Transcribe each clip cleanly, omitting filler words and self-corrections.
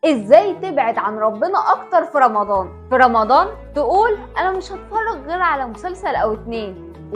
ازاي تبعد عن ربنا اكتر في رمضان؟ في رمضان تقول انا مش هتفرج غير على مسلسل او 2،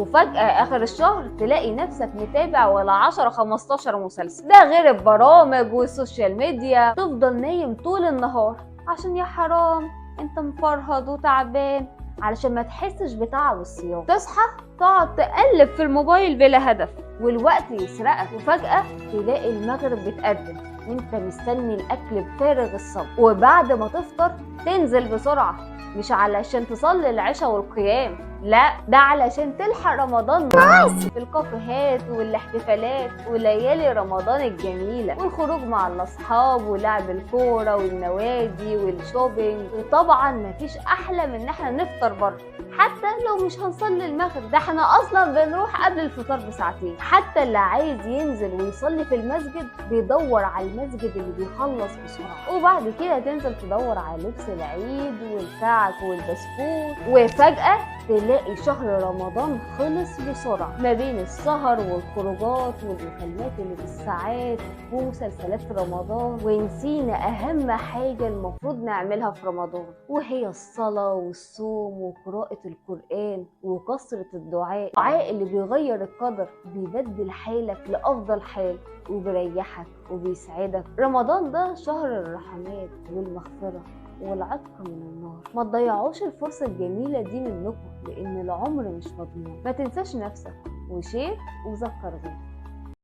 وفجأة اخر الشهر تلاقي نفسك متابع ولا 10 15 مسلسل، ده غير البرامج والسوشيال ميديا. تفضل نايم طول النهار عشان يا حرام انت مفرهد وتعبان، علشان ما تحسش بتعب الصيام. تصحى تقعد تقلب في الموبايل بلا هدف والوقت يسرقك، وفجأة تلاقي المغرب بتقدم وانت مستني الاكل بفارغ الصبر، وبعد ما تفطر تنزل بسرعة، مش علشان تصلي العشاء والقيام، لا ده علشان تلحق رمضان في الكافيهات والاحتفالات وليالي رمضان الجميلة، والخروج مع الاصحاب ولعب الكورة والنوادي والشوبينج. وطبعا مفيش احلى من ان احنا نفطر بره، حتى لو مش هنصلي المغرب، ده احنا اصلا بنروح قبل الفطار بساعتين. حتى اللي عايز ينزل ويصلي في المسجد بيدور على المسجد اللي بيخلص بسرعة، وبعد كده تنزل تدور على لبس العيد والكعك والبسكوت، وفجأة تلاقي شهر رمضان خلص بسرعة ما بين السهر والخروجات والمكالمات اللي بالساعات ومسلسلات رمضان، ونسينا أهم حاجة المفروض نعملها في رمضان، وهي الصلاة والصوم وقراءة القرآن وكثرة الدعاء اللي بيغير القدر، بيبدل حالك لأفضل حال وبيريحك وبيسعدك. رمضان ده شهر الرحمات والمغفرة والعتق من النار. ما تضيعوش الفرصة الجميلة دي منكم، لأن العمر مش مضمون. ما تنساش نفسك وشير وذكر غيرك.